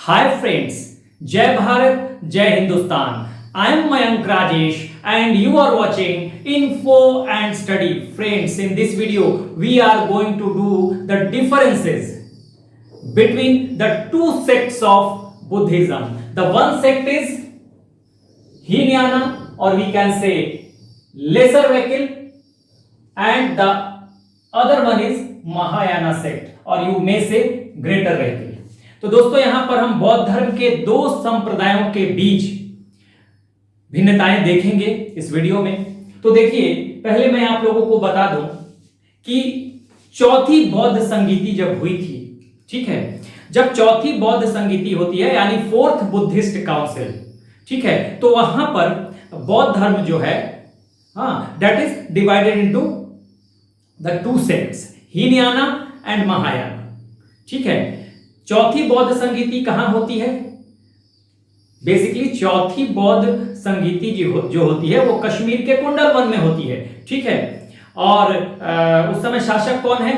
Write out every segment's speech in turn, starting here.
Hi friends, Jai Bharat, Jai Hindustan. I am Mayank Rajesh and you are watching Info and Study. Friends, in this video we are going to do the differences between the two sects of Buddhism. The one sect is Hinayana, or we can say lesser vehicle, and the other one is Mahayana sect, or you may say greater vehicle. तो दोस्तों यहां पर हम बौद्ध धर्म के दो संप्रदायों के बीच भिन्नताएं देखेंगे इस वीडियो में। तो देखिए, पहले मैं आप लोगों को बता दूं कि चौथी बौद्ध संगीति जब हुई थी, ठीक है, जब चौथी बौद्ध संगीति होती है यानी फोर्थ बुद्धिस्ट काउंसिल, ठीक है, तो वहां पर बौद्ध धर्म जो है that is divided into the two sects, Hinayana and Mahayana, ठीक है। चौथी बौद्ध संगीति कहां होती है? बेसिकली चौथी बौद्ध संगीति जो होती है वो कश्मीर के कुंडल वन में होती है, ठीक है। और उस समय शासक कौन है?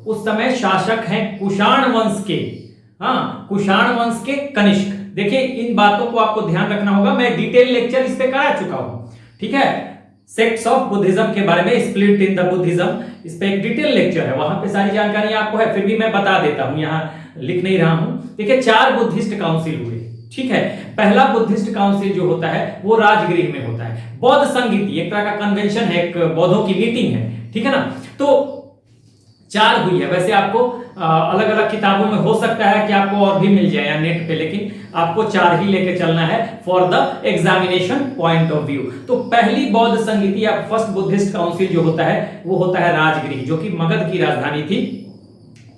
उस समय शासक हैं कुषाण वंश के, कुषाण वंश के कनिष्क। देखिए, इन बातों को आपको ध्यान रखना होगा, मैं डिटेल लेक्चर इस पे करा चुका हूं, ठीक है। सेक्ट्स ऑफ बुद्धिज्म के बारे में, स्प्लिट इन द बुद्धिज्म, इस पे एक डिटेल लेक्चर है, वहां पे सारी जानकारी आपको है, फिर भी मैं बता देता हूं, यहां लिख नहीं रहा हूं। देखिए, 4 बुद्धिस्ट काउंसिल हुए, ठीक है। पहला बुद्धिस्ट काउंसिल जो होता है वो राजगृह में होता है। बौद्ध संगीति एक तरह का कन्वेंशन है, एक बौद्धों की मीटिंग है, ठीक है ना। तो 4 हुई है। वैसे आपको अलग अलग किताबों में हो सकता है कि आपको और भी मिल जाए या नेट पे, लेकिन आपको 4 ही लेके चलना है for the examination point of view. तो पहली बौद्ध संगीति या फर्स्ट बुद्धिस्ट काउंसिल जो होता है वो होता है राजगृह, जो कि मगध की राजधानी थी।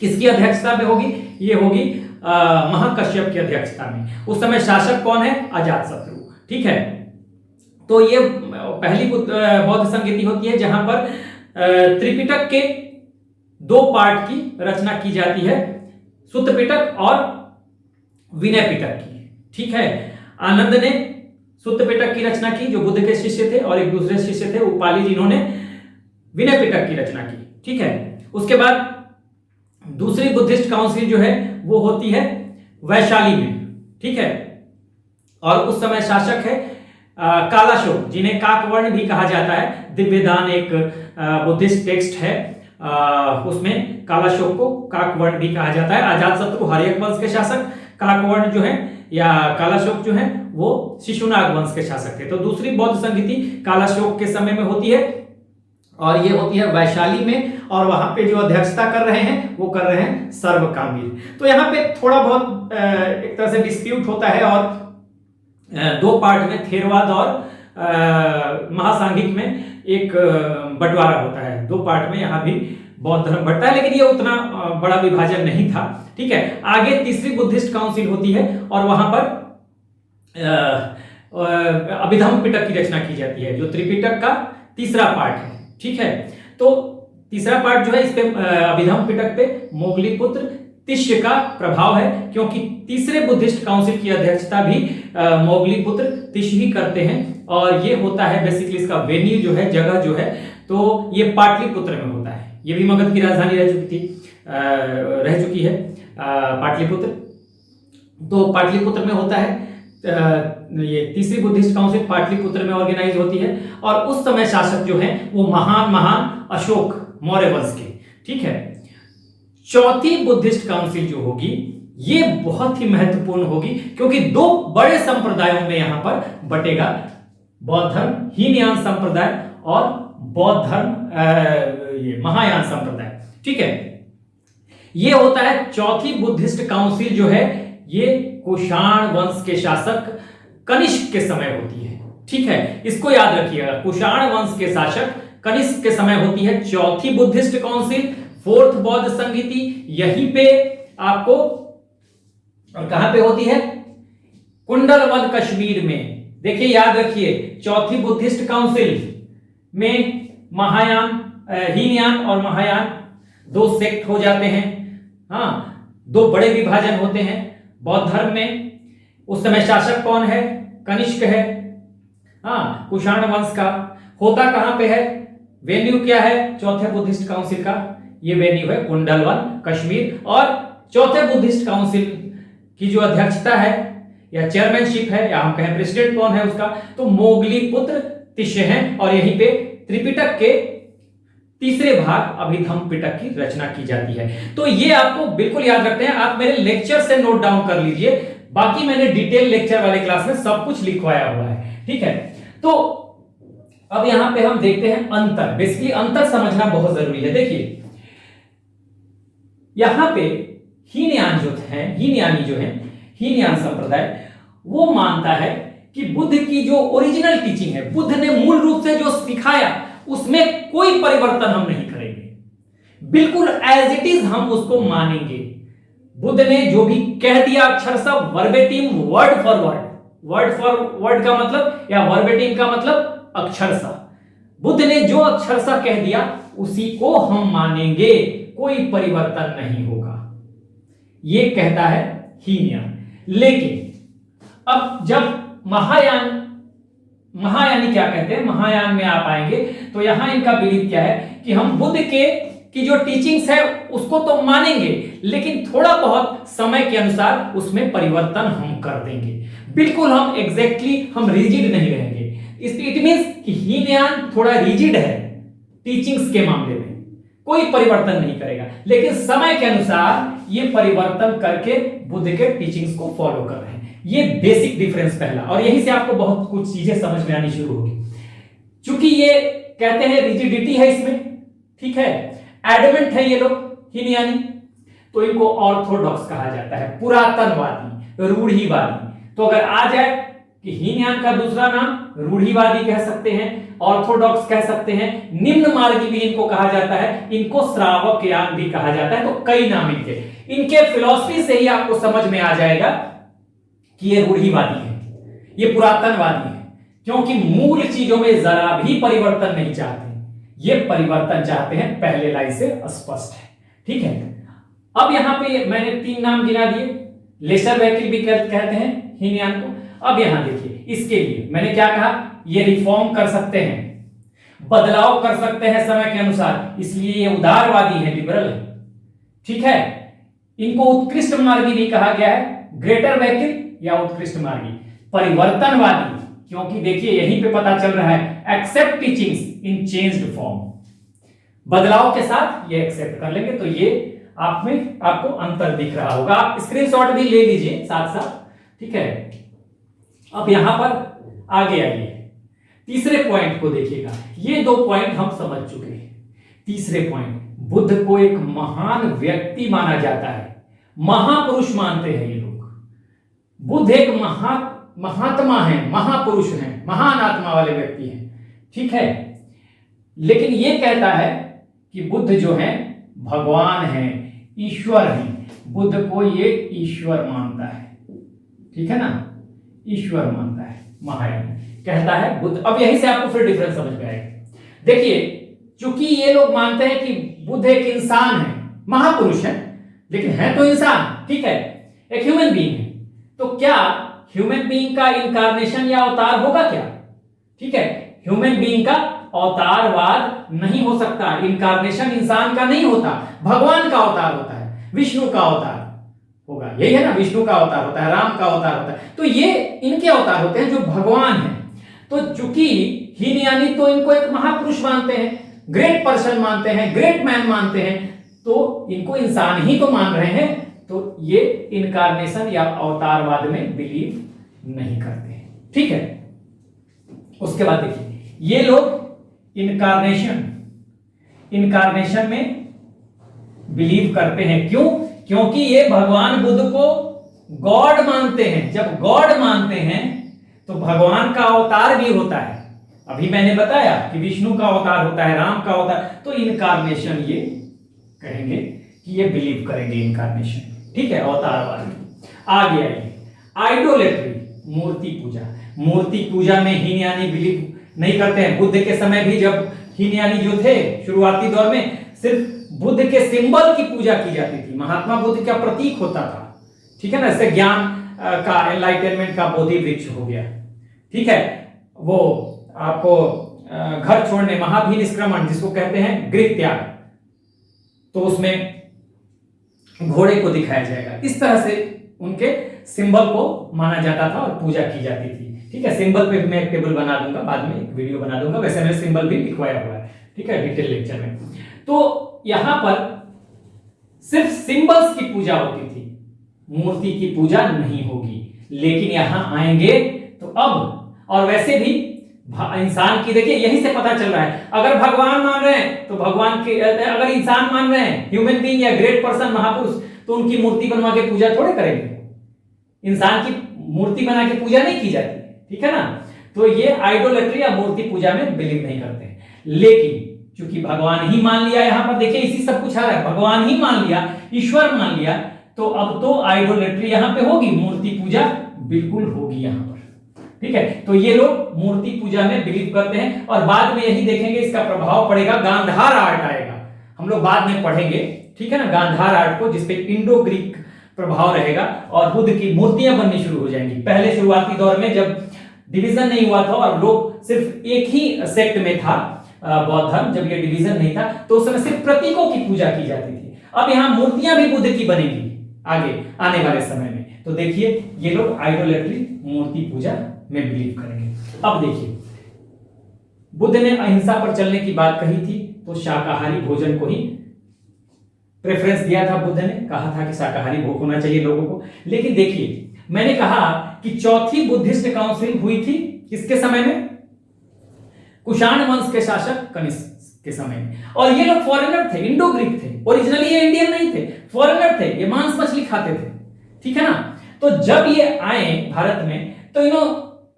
किसकी अध्यक्षता में होगी? ये होगी महाकश्यप की अध्यक्षता में। उस समय शासक कौन है? अजातशत्रु, ठीक है। तो ये पहली बौद्ध संगीति होती है जहां पर त्रिपिटक के 2 पार्ट की रचना की जाती है, सुत्त पिटक और विनय पिटक की, ठीक है। आनंद ने सुत्त पिटक की रचना की, जो बुद्ध के शिष्य थे, और एक दूसरे शिष्य थे उपाली, जिन्होंने विनय पिटक की रचना की, ठीक है। उसके बाद दूसरी बुद्धिस्ट काउंसिल जो है वो होती है वैशाली में, ठीक है। और उस समय शासक है कालाशोक, जिन्हें काकवर्ण भी कहा जाता है। दिव्यदान एक बुद्धिस्ट टेक्स्ट है, उसमें कालाशोक को काकवर्ण भी कहा जाता है। अजातशत्रु हर्यक वंश के शासक, काकवर्ण जो है या कालाशोक जो है वो शिशुनाग वंश के शासक थे। तो दूसरी बौद्ध संगीति कालाशोक के समय में होती है, और ये होती है वैशाली में, और वहां पे जो अध्यक्षता कर रहे हैं वो कर रहे हैं सर्वकामिल। तो यहाँ पे थोड़ा बहुत एक तरह से डिस्प्यूट होता है, और 2 पार्ट में, थेरवाद और महासांघिक में एक बंटवारा होता है। 2 पार्ट में यहाँ भी बौद्ध धर्म बढ़ता है, लेकिन ये उतना बड़ा विभाजन नहीं था, ठीक है। आगे तीसरी बुद्धिस्ट काउंसिल होती है, और वहां पर अभिधम्म पिटक की रचना की जाती है, जो त्रिपिटक का तीसरा पार्ट है, ठीक है। तो तीसरा पार्ट जो है, इस पे अभिधम्म पिटक पे मोगलीपुत्र तिष्य का प्रभाव है, क्योंकि तीसरे बुद्धिस्ट काउंसिल की अध्यक्षता भी मोगलीपुत्र तिष्य ही करते हैं। और ये होता है बेसिकली, इसका वेन्यू जो है, जगह जो है, तो ये पाटलिपुत्र में होता है। ये भी मगध की राजधानी रह चुकी है पाटलिपुत्र। तो पाटलिपुत्र में होता है, ये तीसरी बुद्धिस्ट काउंसिल पाटलिपुत्र में ऑर्गेनाइज होती है। और उस समय शासक जो है वो महान अशोक मौर्य वंश के, ठीक है। चौथी बुद्धिस्ट काउंसिल जो होगी ये बहुत ही महत्वपूर्ण होगी, क्योंकि 2 बड़े संप्रदायों में यहां पर बटेगा बौद्ध धर्म, हीनयान संप्रदाय, और बौद्ध धर्म ये महायान संप्रदाय, ठीक है। ये होता है चौथी बुद्धिस्ट काउंसिल जो है, ये कुषाण वंश के शासक कनिष्क के समय होती है, ठीक है। इसको याद रखिएगा, कुषाण वंश के शासक कनिष्क के समय होती है चौथी बुद्धिस्ट काउंसिल, फोर्थ बौद्ध संगीति। यहीं पे आपको, और कहां पे होती है? कुंडलवन कश्मीर में। देखिए, याद रखिए, चौथी बुद्धिस्ट काउंसिल में महायान, हीनयान और महायान 2 सेक्ट हो जाते हैं, 2 बड़े विभाजन होते हैं बौद्ध धर्म में। उस समय शासक कौन है? कनिष्क है, कुषाण वंश का। होता कहां पे है? वेन्यू क्या है चौथे बुद्धिस्ट काउंसिल का? ये वेन्यू है कुंडलवन कश्मीर। और चौथे बुद्धिस्ट काउंसिल की जो अध्यक्षता है या चेयरमैनशिप है या हम कहें प्रेसिडेंट कौन है उसका, तो मोगली पुत्र तिष्य हैं। और यहीं पे त्रिपिटक के तीसरे भाग अभिधम पिटक की रचना की जाती है। तो ये आपको बिल्कुल याद रखते हैं, आप मेरे लेक्चर से नोट डाउन कर लीजिए, बाकी मैंने डिटेल लेक्चर वाले क्लास में सब कुछ लिखवाया हुआ है, ठीक है। तो अब यहां पे हम देखते हैं अंतर, बेसिकली अंतर समझना बहुत जरूरी है। देखिए यहां पे हीनयान जो है, हीनयानी जो है, हीनयान संप्रदाय वो मानता है कि बुद्ध की जो ओरिजिनल टीचिंग है, बुद्ध ने मूल रूप से जो सिखाया उसमें कोई परिवर्तन हम नहीं करेंगे, बिल्कुल एज इट इज हम उसको मानेंगे। बुद्ध ने जो भी कह दिया अक्षरशः verbatim, word for word, word for word का मतलब या वर्बेटिम का मतलब अक्षरशः, बुद्ध ने जो अक्षरशः कह दिया उसी को हम मानेंगे, कोई परिवर्तन नहीं होगा, ये कहता है हीनयान। लेकिन अब जब महायानी क्या कहते हैं, महायान में आप आएंगे तो यहां इनका बिलीव क्या है कि हम बुद्ध की जो टीचिंग्स है उसको तो मानेंगे, लेकिन थोड़ा बहुत समय के अनुसार उसमें परिवर्तन हम कर देंगे, बिल्कुल हम एग्जैक्टली हम रिजिड नहीं रहेंगे। इट मींस कि हीनयान थोड़ा रिजिड है टीचिंग्स के मामले में, कोई परिवर्तन नहीं करेगा, लेकिन समय के अनुसार ये परिवर्तन करके बुद्ध के टीचिंग्स को फॉलो कर रहे हैं। ये बेसिक डिफरेंस पहला, और यहीं से आपको बहुत कुछ चीजें समझ में आनी शुरू होगी। क्योंकि ये कहते हैं रिजिडिटी है इसमें, ठीक है, एडमेंट है ये लोग हीनयानी, तो इनको ऑर्थोडॉक्स कहा जाता है, पुरातनवादी, रूढ़िवादी। तो अगर आ जाए कि हीनयान का दूसरा नाम रूढ़िवादी कह सकते हैं, ऑर्थोडॉक्स कह सकते हैं, निम्न मार्गी भी इनको कहा जाता है, इनको श्रावकयान भी कहा जाता है, तो कई नाम इनके फिलॉसफी से ही आपको समझ में आ जाएगा कि ये रूढ़िवादी है, ये पुरातनवादी है, क्योंकि मूल चीजों में जरा भी परिवर्तन नहीं चाहते, ये परिवर्तन चाहते हैं, पहले लाइन से स्पष्ट है, ठीक है। अब यहां पे मैंने 3 नाम गिना दिए, लेसर वैकिल भी कहते हैं हीनयान को। अब यहां देखिए, इसके लिए मैंने क्या कहा, ये रिफॉर्म कर सकते हैं, बदलाव कर सकते हैं समय के अनुसार, इसलिए ये उदारवादी है, लिबरल है, ठीक है। इनको उत्कृष्ट मार्गी भी कहा गया है, ग्रेटर वैकिल या उत्कृष्ट मार्गी। परिवर्तनवादी, क्योंकि देखिए यहीं पे पता चल रहा है except teachings in changed form, बदलाव के साथ ये एक्सेप्ट कर लेंगे, तो ये आपको अंतर दिख रहा होगा, आप स्क्रीनशॉट भी ले लीजिए साथ साथ, ठीक है। अब यहां पर आगे आइए, तीसरे पॉइंट को देखिएगा, ये 2 पॉइंट हम समझ चुके हैं। तीसरे पॉइंट, बुद्ध को एक महान व्यक्ति माना जाता है, महापुरुष मानते हैं ये लोग, बुद्ध एक महात्मा है, महापुरुष हैं, महान आत्मा वाले व्यक्ति हैं, ठीक है। लेकिन ये कहता है कि बुद्ध जो है भगवान है, ईश्वर है, बुद्ध को ये ईश्वर मानता है, ठीक है ना, ईश्वर मानता है, महायान कहता है बुद्ध। अब यहीं से आपको फिर डिफरेंस समझ में आएगा। देखिए, चूंकि ये लोग मानते हैं कि बुद्ध एक इंसान है, महापुरुष है, लेकिन है तो इंसान, ठीक है, एक ह्यूमन बीइंग है, तो क्या ह्यूमन बीइंग का इनकारनेशन या अवतार होगा क्या, ठीक है। ह्यूमन बीइंग का अवतारवाद नहीं हो सकता, इनकारनेशन इंसान का नहीं होता, भगवान का अवतार होता है, विष्णु का अवतार होगा, यही है ना, विष्णु का अवतार होता है, राम का अवतार होता है, तो ये इनके अवतार होते हैं जो भगवान है। तो चूंकि हीनयानी तो इनको एक महापुरुष मानते हैं, ग्रेट पर्सन मानते हैं, ग्रेट मैन मानते हैं, तो इनको इंसान ही तो मान रहे हैं, तो ये इनकारनेशन या अवतारवाद में बिलीव नहीं करते हैं, ठीक है। उसके बाद देखिए, ये लोग इनकारनेशन में बिलीव करते हैं, क्यों? क्योंकि ये भगवान बुद्ध को गॉड मानते हैं। जब गॉड मानते हैं तो भगवान का अवतार भी होता है, अभी मैंने बताया कि विष्णु का अवतार होता है, राम का अवतार, तो इनकारनेशन ये कहेंगे कि ये बिलीव करेंगे इनकारनेशन, ठीक है, अवतारवाद। आगे आइए, आइडोलेट्री, मूर्ति पूजा। मूर्ति पूजा में हीनयानी बिलीव नहीं करते हैं। बुद्ध के समय भी जब हीनयानी जो थे शुरुआती दौर में सिर्फ बुद्ध के सिंबल की पूजा की जाती थी, महात्मा बुद्ध का प्रतीक होता था, ठीक है ना, इससे ज्ञान का, एनलाइटनमेंट का बोधि वृक्ष हो गया, ठीक है। वो आपको घर छोड़ने, महाभिनिष्क्रमण जिसको कहते हैं गृह त्याग, तो उसमें घोड़े को दिखाया जाएगा, इस तरह से उनके सिंबल को माना जाता था और पूजा की जाती थी। ठीक है, सिंबल पे मैं एक टेबल बना दूंगा, बाद में एक वीडियो बना दूंगा, वैसे मैंने सिंबल भी लिखवाया हुआ है। ठीक है, डिटेल लेक्चर में। तो यहां पर सिर्फ सिंबल्स की पूजा होती थी, मूर्ति की पूजा नहीं होगी। लेकिन यहां आएंगे तो अब, और वैसे भी इंसान की, देखिए यही से पता चल रहा है, अगर भगवान मान रहे हैं तो भगवान के, अगर इंसान मान रहे हैं, ह्यूमन बीइंग या ग्रेट पर्सन, महापुरुष, तो उनकी मूर्ति बनवा के पूजा थोड़े करेंगे। इंसान की मूर्ति बना के पूजा नहीं की जाती। ठीक है ना, तो ये आइडोलेट्री या मूर्ति पूजा में बिलीव नहीं करते। लेकिन क्योंकि भगवान ही मान लिया, यहां पर देखिए इसी सब कुछ आ रहा है, भगवान ही मान लिया, ईश्वर मान लिया, तो अब तो आइडोलेट्री यहां पे होगी, मूर्ति पूजा बिल्कुल होगी यहां पर। ठीक है, तो ये लोग मूर्ति पूजा में बिलीव करते हैं। और बाद में यही देखेंगे इसका प्रभाव पड़ेगा, गांधार आर्ट आएगा, हम लोग बाद में पढ़ेंगे। ठीक है ना, गांधार आर्ट को, जिसपे इंडो ग्रीक प्रभाव रहेगा और बुद्ध की मूर्तियां बननी शुरू हो जाएंगी। पहले शुरुआती दौर में जब डिवीजन नहीं हुआ था और लोग सिर्फ एक ही सेक्ट में था, बौद्ध धर्म, जब ये डिवीजन नहीं था, तो उस समय सिर्फ प्रतीकों की पूजा की जाती थी। अब यहां मूर्तियां भी बुद्ध की बनेगी आगे आने वाले समय में। तो देखिए ये लोग आइडोलेट्री, मूर्ति पूजा में बिलीव करेंगे। अब देखिए, बुद्ध ने अहिंसा पर चलने की बात कही थी, तो शाकाहारी भोजन को ही प्रेफरेंस दिया था। बुद्ध ने कहा था कि शाकाहारी भोग होना चाहिए लोगों को। लेकिन देखिए, मैंने कहा कि चौथी बुद्धिस्ट काउंसिल हुई थी किसके समय में? कुषाण वंश के शासक कनिष्क के समय में। और ये लोग फॉरेनर थे, इंडो ग्रीक थे, ओरिजिनली ये इंडियन नहीं थे, फॉरेनर थे, ये मांस मछली खाते थे। ठीक है ना, तो जब ये आए भारत में तो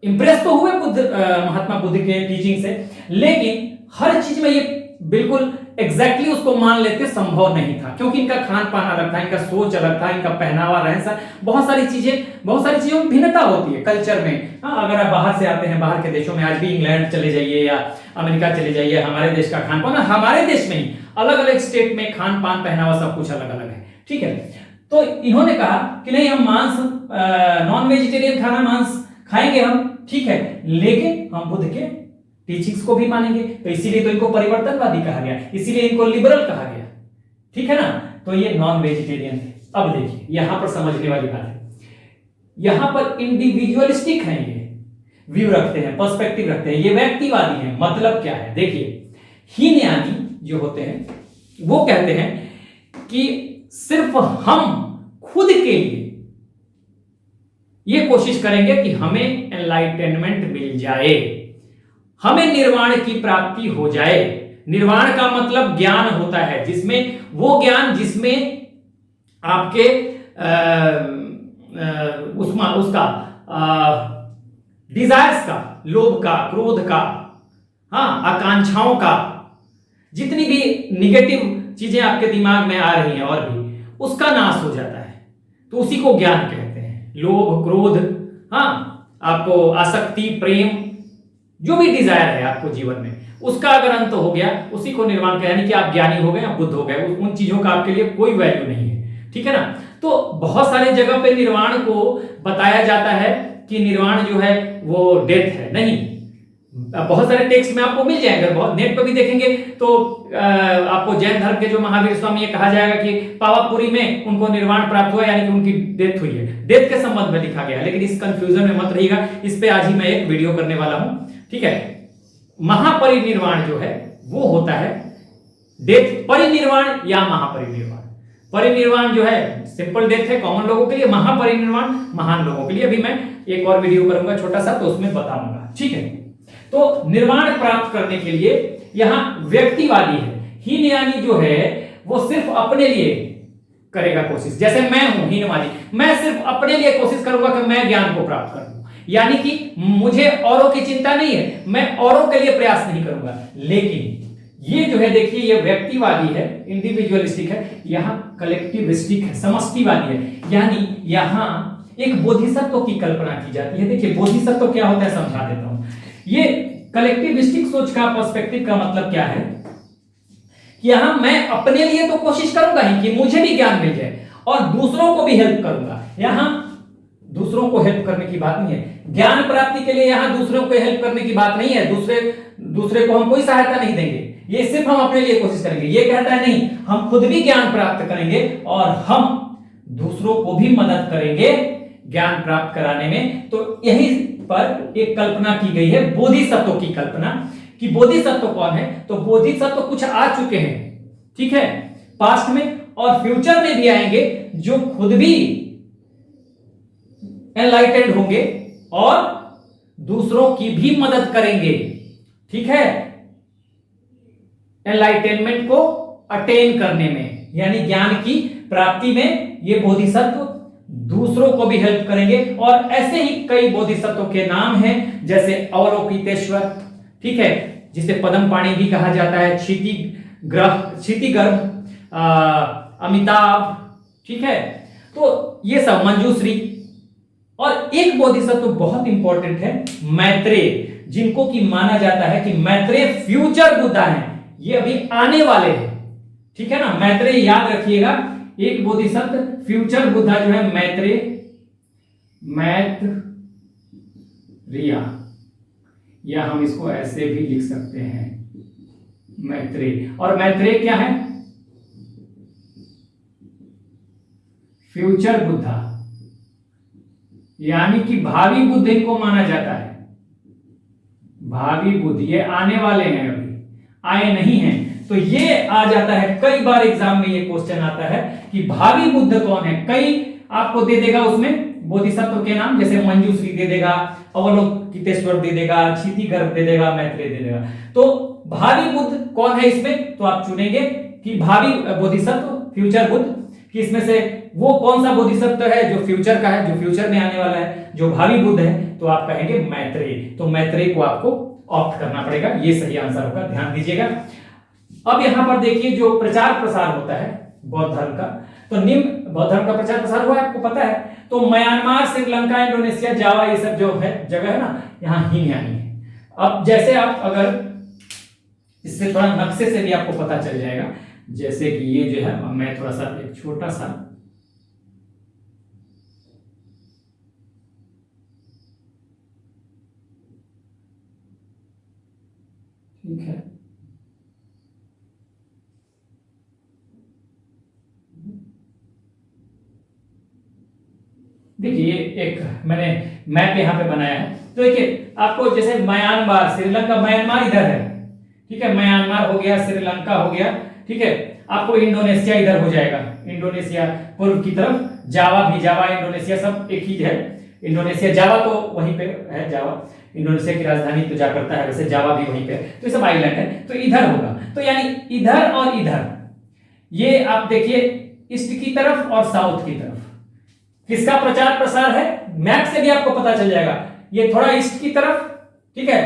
इंप्रेस तो हुए महात्मा बुद्ध के टीचिंग से, लेकिन हर चीज में ये बिल्कुल एग्जैक्टली उसको मान लेते संभव नहीं था, क्योंकि इनका खान पान अलग था, इनका सोच अलग था, इनका पहनावा, रहन सहन, बहुत सारी चीजों में भिन्नता होती है कल्चर में। हाँ, अगर आप बाहर से आते हैं, बाहर के देशों में, आज भी इंग्लैंड चले जाइए या अमेरिका चले जाइए, हमारे देश का खान पान, हमारे देश में ही अलग अलग स्टेट में खान पान, पहनावा सब कुछ अलग अलग है। ठीक है, तो इन्होंने कहा कि नहीं, हम मांस, नॉन वेजिटेरियन खाना, मांस खाएंगे हम, ठीक है, लेकिन हम बुद्ध के टीचिंग्स को भी मानेंगे। तो इसीलिए तो इनको परिवर्तनवादी कहा गया, इसीलिए इनको लिबरल कहा गया। ठीक है ना, तो ये नॉन वेजिटेरियन थे। अब देखिए यहां पर समझने वाली बात है, यहां पर इंडिविजुअलिस्टिक है, ये व्यू रखते हैं, पर्सपेक्टिव रखते हैं, ये व्यक्तिवादी है। मतलब क्या है, देखिए हीनयानी जो होते हैं वो कहते हैं कि सिर्फ हम खुद के लिए ये कोशिश करेंगे कि हमें एनलाइटनमेंट मिल जाए, हमें निर्वाण की प्राप्ति हो जाए। निर्वाण का मतलब ज्ञान होता है, जिसमें वो ज्ञान जिसमें आपके उसका डिजायर्स का, लोभ का, क्रोध का, हाँ, आकांक्षाओं का, जितनी भी निगेटिव चीजें आपके दिमाग में आ रही हैं और भी, उसका नाश हो जाता है। तो उसी को ज्ञान कहते हैं। लोभ, क्रोध, हाँ, आपको आसक्ति, प्रेम, जो भी डिजायर है आपको जीवन में, उसका अगर अंत हो गया, उसी को निर्वाण कहते हैं। यानी कि आप ज्ञानी हो गए, आप बुद्ध हो गए, उन चीजों का आपके लिए कोई वैल्यू नहीं है। ठीक है ना, तो बहुत सारे जगह पे निर्वाण को बताया जाता है कि निर्वाण जो है वो डेथ है। नहीं, बहुत सारे टेक्स्ट में आपको मिल जाएगा, बहुत नेट पर भी देखेंगे तो आपको जैन धर्म के जो महावीर स्वामी, ये कहा जाएगा कि पावापुरी में उनको निर्वाण प्राप्त हुआ, यानी कि उनकी डेथ हुई है, डेथ के संबंध में लिखा गया है। लेकिन इस कंफ्यूजन में मत रहिएगा, इस पे आज ही मैं एक वीडियो करने वाला हूं। ठीक है, महापरिनिर्वाण जो है वो होता है डेथ, परिनिर्वाण या महापरिनिर्वाण। परिनिर्वाण जो है सिंपल डेथ है कॉमन लोगों के लिए, महापरिनिर्वाण महान लोगों के लिए। अभी मैं एक और वीडियो करूंगा छोटा सा, तो उसमें बताऊंगा। ठीक है, तो निर्वाण प्राप्त करने के लिए यहां व्यक्तिवादी है। हीनयानी जो है वो सिर्फ अपने लिए करेगा कोशिश, जैसे मैं हूं हीनवादी, मैं सिर्फ अपने लिए कोशिश करूंगा कि मैं ज्ञान को प्राप्त करूं, यानी कि मुझे औरों की चिंता नहीं है, मैं औरों के लिए प्रयास नहीं करूंगा। लेकिन ये जो है देखिए, ये व्यक्तिवादी है, इंडिविजुअलिस्टिक है, यहां कलेक्टिविस्टिक है, समष्टिवादी है। यानी यहां एक बोधिसत्व की कल्पना की जाती है। देखिए बोधिसत्व क्या होता है समझा देता हूं। ये कलेक्टिविस्टिक सोच का, पर्सपेक्टिव का मतलब क्या है कि यहां मैं अपने लिए तो कोशिश करूंगा ही कि मुझे भी ज्ञान मिल जाए, और दूसरों को भी हेल्प करूंगा। यहां दूसरों को हेल्प करने की बात नहीं है, ज्ञान प्राप्ति के लिए यहां दूसरों को हेल्प करने की बात नहीं है, दूसरे को हम कोई सहायता नहीं देंगे, ये सिर्फ हम अपने लिए कोशिश करेंगे। ये कहता है नहीं, हम खुद भी ज्ञान प्राप्त करेंगे और हम दूसरों को भी मदद करेंगे ज्ञान प्राप्त कराने में। तो यही पर एक कल्पना की गई है बोधिसत्व की कल्पना, कि बोधिसत्व कौन है। तो बोधिसत्व कुछ आ चुके हैं, ठीक है, पास्ट में, और फ्यूचर में भी आएंगे, जो खुद भी एनलाइटेंड होंगे और दूसरों की भी मदद करेंगे, ठीक है, एनलाइटेनमेंट को अटेन करने में, यानी ज्ञान की प्राप्ति में ये बोधिसत्व दूसरों को भी हेल्प करेंगे। और ऐसे ही कई बोधिसत्वों के नाम हैं, जैसे अवलोकितेश्वर, ठीक है, जिसे पद्मपाणि भी कहा जाता है, क्षितिगर्भ, अमिताभ, ठीक है, तो ये सब, मंजूश्री। और एक बोधिसत्व बहुत इंपॉर्टेंट है, मैत्रेय, जिनको कि माना जाता है कि मैत्रेय फ्यूचर बुद्धा हैं, ये अभी आने वाले हैं, ठीक है ना। मैत्रेय याद रखिएगा, एक बोधिसत्व फ्यूचर बुद्धा जो है मैत्रेय, मैत्रेय, या हम इसको ऐसे भी लिख सकते हैं मैत्रेय। और मैत्रेय क्या है, फ्यूचर बुद्धा, यानी कि भावी बुद्ध इनको माना जाता है। भावी बुद्ध, ये आने वाले हैं, अभी आए नहीं हैं। तो ये आ जाता है, कई बार एग्जाम में ये क्वेश्चन आता है कि भावी बुद्ध कौन है। कई आपको दे देगा उसमें बोधिसत्व के नाम, जैसे मंजूश्री दे देगा, अवलोकितेश्वर दे देगा, क्षितिगर्भ दे देगा, मैत्रेय दे देगा। तो भावी बुद्ध कौन है इसमें, तो आप चुनेंगे कि भावी बोधिसत्व, फ्यूचर बुद्ध, कि इसमें से वो कौन सा बोधिसत्व है जो फ्यूचर का है, जो फ्यूचर में आने वाला है, जो भावी बुद्ध है, तो आप कहेंगे मैत्रेय। तो मैत्रेय को आपको ऑप्ट करना पड़ेगा, ये सही आंसर होगा, ध्यान दीजिएगा। अब यहां पर देखिए, जो प्रचार प्रसार होता है बौद्ध धर्म का, तो निम्न बौद्ध धर्म का प्रचार प्रसार हुआ है, आपको पता है। तो म्यांमार, श्रीलंका, इंडोनेशिया, जावा, ये सब जो है जगह है ना, यहाँ हीनयानी है। अब जैसे आप अगर इससे थोड़ा नक्शे से भी आपको पता चल जाएगा, जैसे कि ये जो है, मैं थोड़ा सा एक छोटा सा, ठीक है, देखिए एक मैंने मैप यहां पे बनाया है। तो देखिए आपको जैसे म्यांमार, श्रीलंका, म्यांमार इधर है, ठीक है, म्यांमार हो गया, श्रीलंका हो गया, ठीक है। आपको इंडोनेशिया इधर हो जाएगा, इंडोनेशिया पूर्व की तरफ, जावा भी, जावा इंडोनेशिया सब एक ही है। इंडोनेशिया, जावा तो वहीं पे है, जावा इंडोनेशिया की राजधानी तो जकार्ता है, वैसे जावा भी वहीं पे है, तो ये सब आइलैंड है। तो इधर होगा, तो यानी इधर और इधर, ये आप देखिए ईस्ट की तरफ और साउथ की तरफ किसका प्रचार प्रसार है, मैप से भी आपको पता चल जाएगा। ये थोड़ा ईस्ट की तरफ, ठीक है,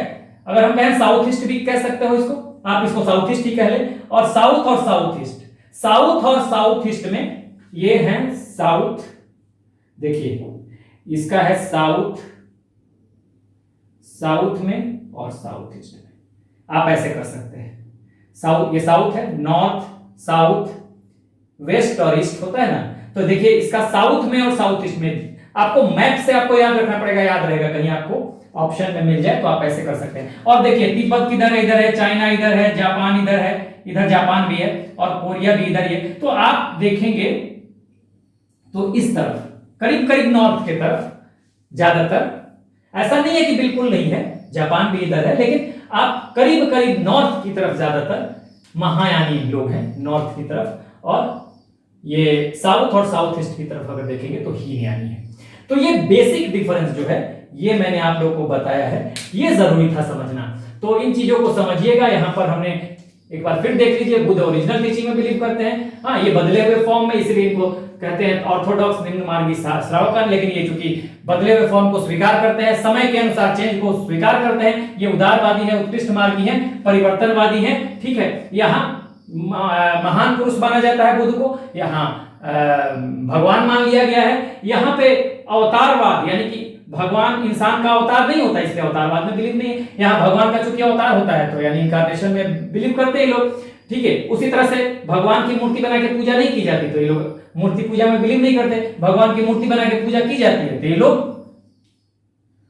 अगर हम कहें साउथ ईस्ट भी कह सकते हो इसको, आप इसको साउथ ईस्ट ही कह ले। और साउथ ईस्ट, साउथ और साउथ ईस्ट में ये है साउथ, देखिए इसका है साउथ, साउथ में और साउथ ईस्ट में, आप ऐसे कर सकते हैं। साउथ, ये साउथ है, नॉर्थ, साउथ, वेस्ट और ईस्ट होता है ना। तो देखिए इसका साउथ में और साउथ ईस्ट में, आपको मैप से आपको याद रखना पड़ेगा, याद रहेगा, कहीं आपको ऑप्शन में मिल जाए तो आप ऐसे कर सकते हैं। और देखिए तिब्बत किधर है, इधर है, चाइना इधर है, जापान इधर है, इधर जापान भी है, और कोरिया भी इधर ही है। तो आप देखेंगे तो इस तरफ करीब करीब नॉर्थ के तरफ ज्यादातर, ऐसा नहीं है कि बिल्कुल नहीं है, जापान भी इधर है, लेकिन आप करीब करीब नॉर्थ की तरफ ज्यादातर महायानी लोग हैं, नॉर्थ की तरफ, और ये साउथ और साउथ ईस्ट की तरफ अगर देखेंगे तो हीनयानी है। तो ये बेसिक डिफरेंस जो है ये मैंने आप लोगों को बताया है, ये जरूरी था समझना। तो इन चीजों को समझिएगा। यहाँ पर हमने एक बार फिर देख लीजिए, बुद्ध ओरिजिनल टीचिंग में बिलीव करते हैं, हाँ ये बदले हुए फॉर्म में, इसलिए इनको कहते हैं ऑर्थोडॉक्स निम्न मार्गी श्रावक, लेकिन ये चूंकि बदले हुए फॉर्म को स्वीकार करते हैं, समय के अनुसार चेंज को स्वीकार करते हैं, ये उदारवादी है, उत्कृष्ट मार्गी है, परिवर्तनवादी है, ठीक है। यहाँ महान पुरुष माना जाता है बुद्ध को, यहाँ भगवान मान लिया गया है। यहाँ पे अवतारवाद, यानी कि भगवान इंसान का अवतार नहीं होता, इसलिए अवतारवाद में बिलीव नहीं है। यहाँ भगवान का चूंकि अवतार होता है तो यानी इनकार्नेशन में बिलीव करते हैं लोग, ठीक है। उसी तरह से भगवान की मूर्ति बना के पूजा नहीं की जाती तो ये लोग मूर्ति पूजा में बिलीव नहीं करते। भगवान की मूर्ति बना के पूजा की जाती है तो ये लोग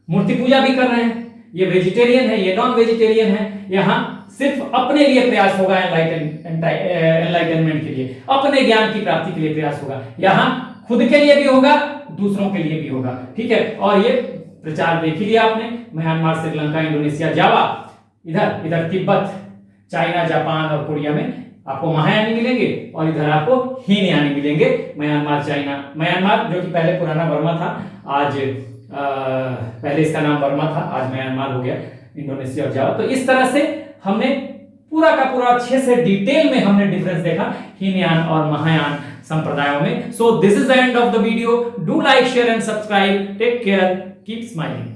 मूर्ति पूजा भी कर रहे हैं। ये वेजिटेरियन है, ये नॉन वेजिटेरियन है। यहाँ सिर्फ अपने लिए प्रयास होगा, एनलाइटनमेंट के लिए, अपने ज्ञान की प्राप्ति के लिए प्रयास होगा। यहाँ खुद के लिए भी होगा, दूसरों के लिए भी होगा, ठीक है। और ये प्रचार देख ही लिया आपने, म्यांमार, श्रीलंका, इंडोनेशिया, जावा, इधर इधर तिब्बत, चाइना, जापान और कोरिया में आपको महायानी मिलेंगे और इधर आपको हीनयानी मिलेंगे। म्यांमार, चाइना, म्यांमार जो कि पहले पुराना बर्मा था, आज पहले इसका नाम बर्मा था, आज म्यांमार हो गया, इंडोनेशिया और जावा। तो इस तरह से हमने पूरा का पूरा अच्छे से डिटेल में हमने डिफरेंस देखा हीनयान और महायान संप्रदायों में। So this is the end of the video. Do like, share and subscribe. Take care, keep smiling.